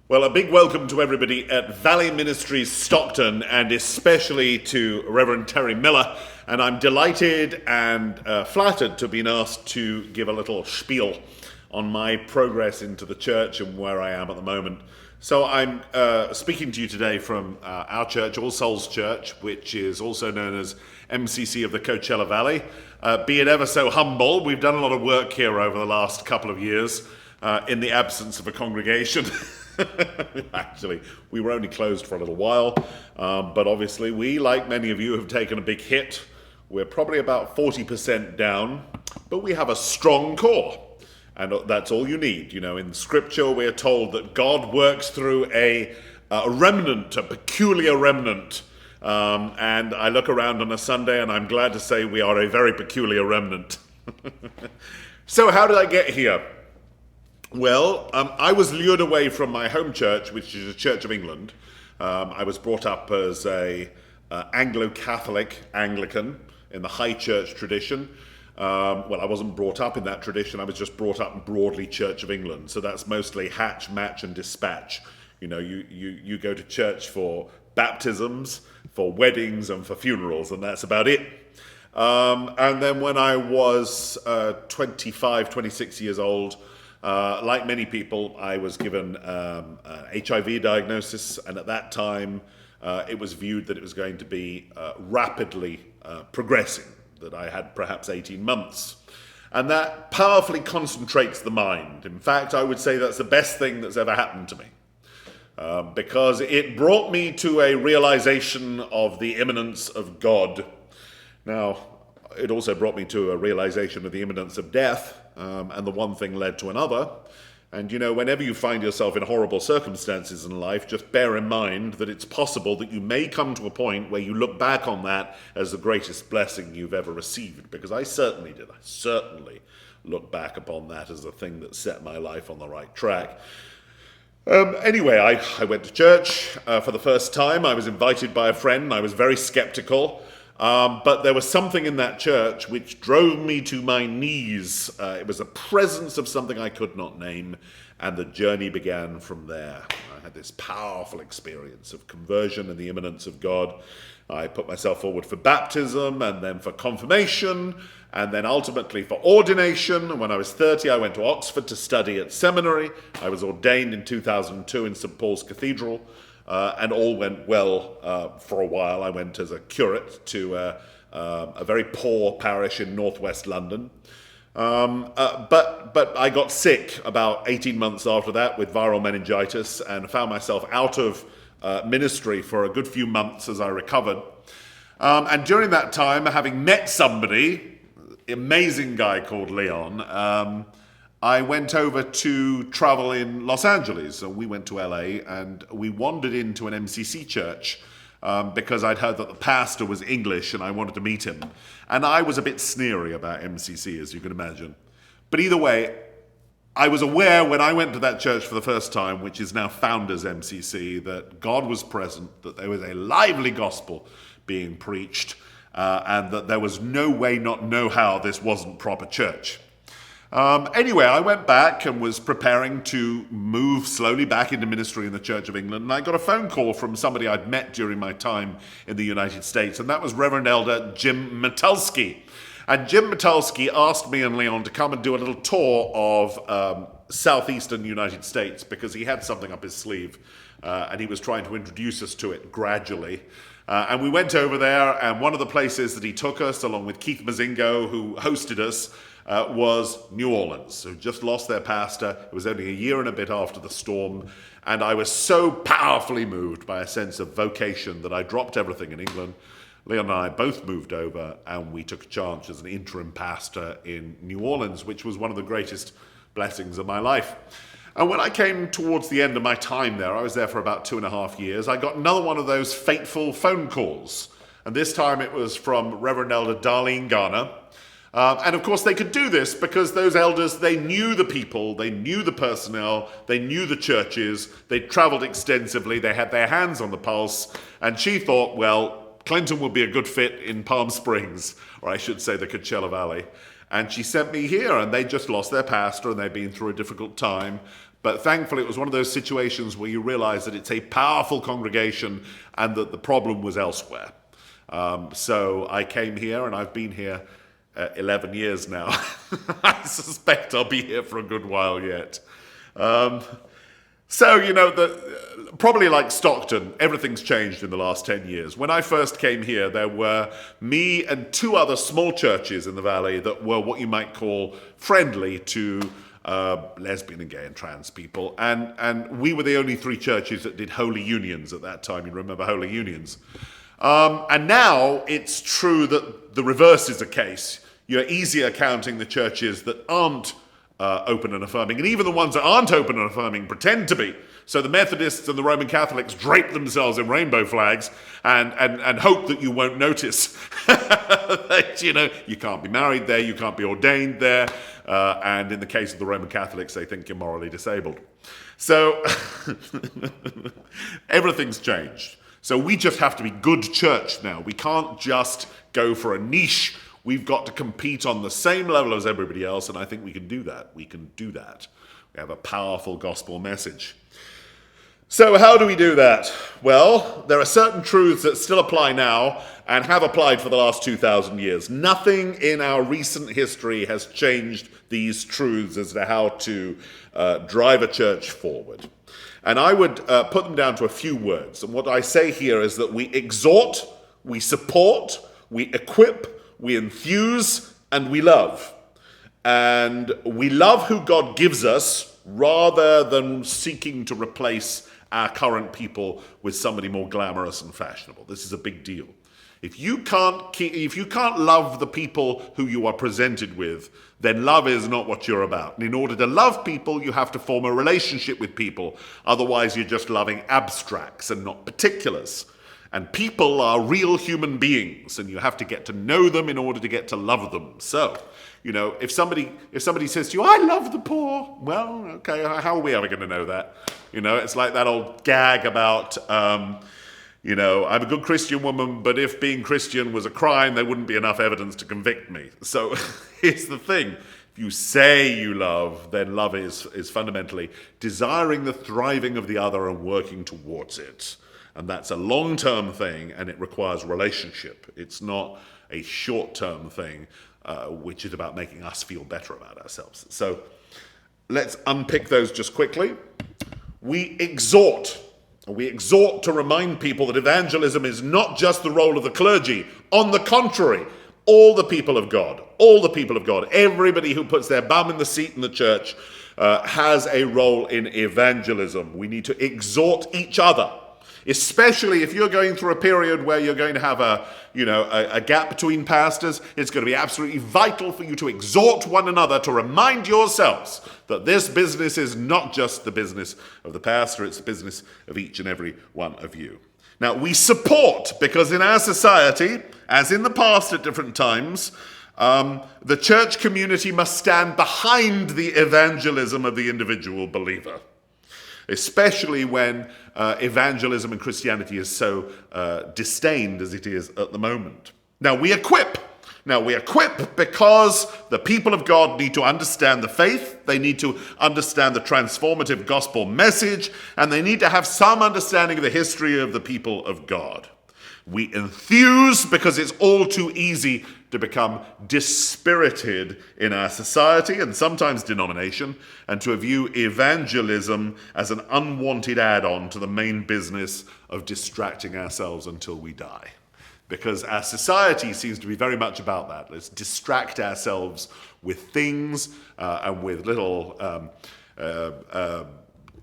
Well, a big welcome to everybody at Valley Ministries, Stockton, and especially to Reverend Terri Miller. And I'm delighted and flattered to have been asked to give a little spiel on my progress into the church and where I am at the moment. So I'm speaking to you today from our church, All Souls Church, which is also known as MCC of the Coachella Valley. Be it ever so humble, we've done a lot of work here over the last couple of years in the absence of a congregation. Actually, we were only closed for a little while, but obviously we, like many of you, have taken a big hit. We're probably about 40% down, but we have a strong core, and that's all you need. You know, in Scripture we're told that God works through a remnant, a peculiar remnant, and I look around on a Sunday and I'm glad to say we are a very peculiar remnant. So how did I get here? Well, I was lured away from my home church, which is a Church of England. I was brought up as a Anglo-Catholic Anglican in the high church tradition. Well, I wasn't brought up in that tradition. I was just brought up in broadly Church of England. So that's mostly hatch, match, and dispatch. You know, you go to church for baptisms, for weddings, and for funerals, and that's about it. And then when I was 25, 26 years old, like many people, I was given an HIV diagnosis, and at that time it was viewed that it was going to be rapidly progressing, that I had perhaps 18 months. And that powerfully concentrates the mind. In fact, I would say that's the best thing that's ever happened to me, because it brought me to a realization of the imminence of God. Now, it also brought me to a realization of the imminence of death, and the one thing led to another. And you know, whenever you find yourself in horrible circumstances in life, just bear in mind that it's possible that you may come to a point where you look back on that as the greatest blessing you've ever received, because I certainly did. I certainly look back upon that as the thing that set my life on the right track. Anyway, I went to church for the first time. I was invited by a friend. I was very skeptical. But there was something in that church which drove me to my knees. It was a presence of something I could not name, and the journey began from there. I had this powerful experience of conversion and the imminence of God. I put myself forward for baptism, and then for confirmation, and then ultimately for ordination. And when I was 30, I went to Oxford to study at seminary. I was ordained in 2002 in St. Paul's Cathedral. And all went well for a while. I went as a curate to a very poor parish in northwest London. But I got sick about 18 months after that with viral meningitis and found myself out of ministry for a good few months as I recovered. And during that time, having met somebody, amazing guy called Leon, I went over to travel in Los Angeles. So we went to LA and we wandered into an MCC church because I'd heard that the pastor was English and I wanted to meet him. And I was a bit sneery about MCC, as you can imagine. But either way, I was aware when I went to that church for the first time, which is now Founders MCC, that God was present, that there was a lively gospel being preached, and that there was no way, not no how, this wasn't proper church. Anyway, I went back and was preparing to move slowly back into ministry in the Church of England, and I got a phone call from somebody I'd met during my time in the United States, and that was Reverend Elder Jim Metulsky. And Jim Metulsky asked me and Leon to come and do a little tour of southeastern United States because he had something up his sleeve, and he was trying to introduce us to it gradually. And we went over there, and one of the places that he took us, along with Keith Mazingo, who hosted us, was New Orleans, who just lost their pastor. It was only a year and a bit after the storm, and I was so powerfully moved by a sense of vocation that I dropped everything in England. Leon and I both moved over, and we took a charge as an interim pastor in New Orleans, which was one of the greatest blessings of my life. And when I came towards the end of my time there, I was there for about 2.5 years, I got another one of those fateful phone calls. And this time it was from Reverend Elder Darlene Garner. And of course they could do this because those elders, they knew the people, they knew the personnel, they knew the churches, they traveled extensively, they had their hands on the pulse, and she thought, well, Clinton would be a good fit in Palm Springs, or I should say the Coachella Valley. And she sent me here, and they just lost their pastor, and they'd been through a difficult time. But thankfully, it was one of those situations where you realize that it's a powerful congregation and that the problem was elsewhere. So I came here, and I've been here 11 years now. I suspect I'll be here for a good while yet. So, probably like Stockton, everything's changed in the last 10 years. When I first came here, there were me and 2 other small churches in the valley that were what you might call friendly to lesbian and gay and trans people. And we were the only 3 churches that did holy unions at that time. You remember holy unions. And now it's true that the reverse is the case. You're easier counting the churches that aren't open and affirming, and even the ones that aren't open and affirming pretend to be. So the Methodists and the Roman Catholics drape themselves in rainbow flags and hope that you won't notice that, you can't be married there, you can't be ordained there, and in the case of the Roman Catholics, they think you're morally disabled. So everything's changed. So we just have to be good church now. We can't just go for a niche. We've got to compete on the same level as everybody else, and I think we can do that. We can do that. We have a powerful gospel message. So how do we do that? Well, there are certain truths that still apply now and have applied for the last 2,000 years. Nothing in our recent history has changed these truths as to how to drive a church forward. And I would put them down to a few words. And what I say here is that we exhort, we support, we equip, we enthuse, and we love. And we love who God gives us rather than seeking to replace our current people with somebody more glamorous and fashionable. This is a big deal. If you can't love the people who you are presented with, then love is not what you're about. And in order to love people, you have to form a relationship with people. Otherwise, you're just loving abstracts and not particulars. And people are real human beings, and you have to get to know them in order to get to love them. So, if somebody says to you, "I love the poor," well, okay, how are we ever going to know that? It's like that old gag about, I'm a good Christian woman, but if being Christian was a crime, there wouldn't be enough evidence to convict me. So here's the thing. If you say you love, then love is fundamentally desiring the thriving of the other and working towards it. And that's a long-term thing, and it requires relationship. It's not a short-term thing, which is about making us feel better about ourselves. So let's unpick those just quickly. We exhort to remind people that evangelism is not just the role of the clergy. On the contrary, all the people of God, everybody who puts their bum in the seat in the church has a role in evangelism. We need to exhort each other, especially if you're going through a period where you're going to have a gap between pastors. It's going to be absolutely vital for you to exhort one another, to remind yourselves that this business is not just the business of the pastor, it's the business of each and every one of you. Now, we support, because in our society, as in the past at different times, the church community must stand behind the evangelism of the individual believer, especially when evangelism in Christianity is so disdained as it is at the moment. Now we equip because the people of God need to understand the faith, they need to understand the transformative gospel message, and they need to have some understanding of the history of the people of God. We enthuse because it's all too easy to become dispirited in our society and sometimes denomination, and to view evangelism as an unwanted add-on to the main business of distracting ourselves until we die. Because our society seems to be very much about that. Let's distract ourselves with things and with little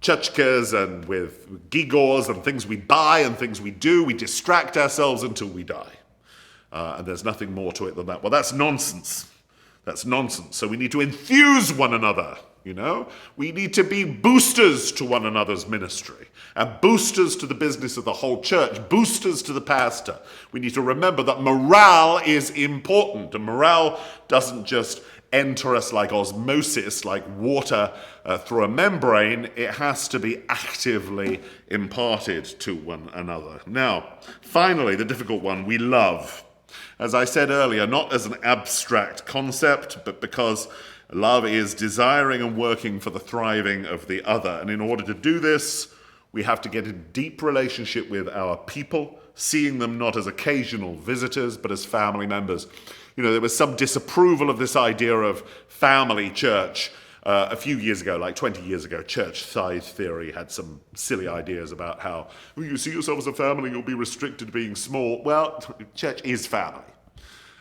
tchotchkes and with gewgaws and things we buy and things we do. We distract ourselves until we die. And there's nothing more to it than that. Well, that's nonsense. That's nonsense. So we need to enthuse one another, We need to be boosters to one another's ministry and boosters to the business of the whole church, boosters to the pastor. We need to remember that morale is important, and morale doesn't just enter us like osmosis, like water through a membrane. It has to be actively imparted to one another. Now, finally, the difficult one, we love. As I said earlier, not as an abstract concept, but because Love is desiring and working for the thriving of the other. And in order to do this, we have to get a deep relationship with our people, seeing them not as occasional visitors, but as family members. There was some disapproval of this idea of family church a few years ago, like 20 years ago. Church size theory had some silly ideas about how you see yourself as a family, you'll be restricted to being small. Well, church is family.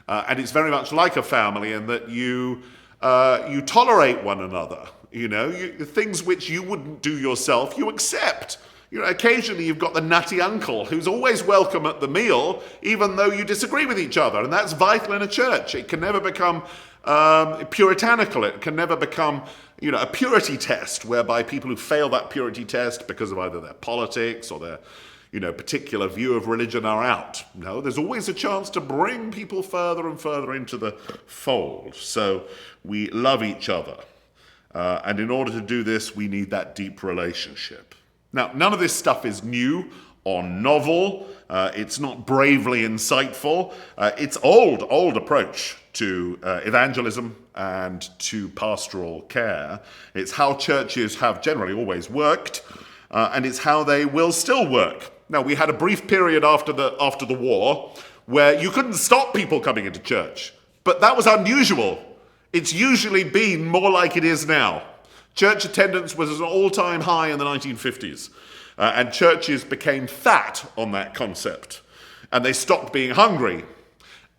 And it's very much like a family in that you tolerate one another. Things which you wouldn't do yourself, you accept. Occasionally you've got the nutty uncle who's always welcome at the meal, even though you disagree with each other. And that's vital in a church. It can never become puritanical. It can never become, a purity test whereby people who fail that purity test because of either their politics or their, particular view of religion are out. No, there's always a chance to bring people further and further into the fold. So we love each other. And in order to do this, we need that deep relationship. Now, none of this stuff is new or novel. It's not bravely insightful. It's old approach to evangelism and to pastoral care. It's how churches have generally always worked, and it's how they will still work. Now, we had a brief period after the war where you couldn't stop people coming into church, but that was unusual. It's usually been more like it is now. Church attendance was at an all-time high in the 1950s, and churches became fat on that concept, and they stopped being hungry,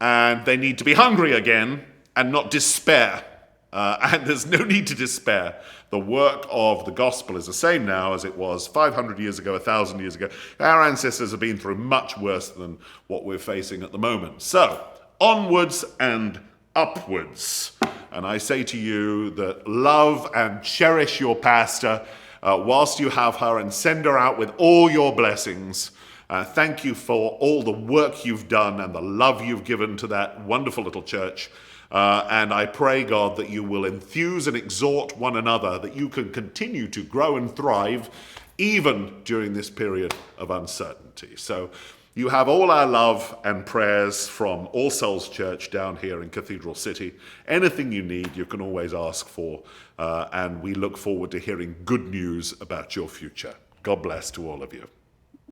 and they need to be hungry again and not despair, and there's no need to despair. The work of the gospel is the same now as it was 500 years ago, 1,000 years ago. Our ancestors have been through much worse than what we're facing at the moment. So, onwards and upwards. And I say to you that love and cherish your pastor whilst you have her, and send her out with all your blessings. Thank you for all the work you've done and the love you've given to that wonderful little church. And I pray, God, that you will enthuse and exhort one another, that you can continue to grow and thrive even during this period of uncertainty. So you have all our love and prayers from All Souls Church down here in Cathedral City. Anything you need, you can always ask for. And we look forward to hearing good news about your future. God bless to all of you.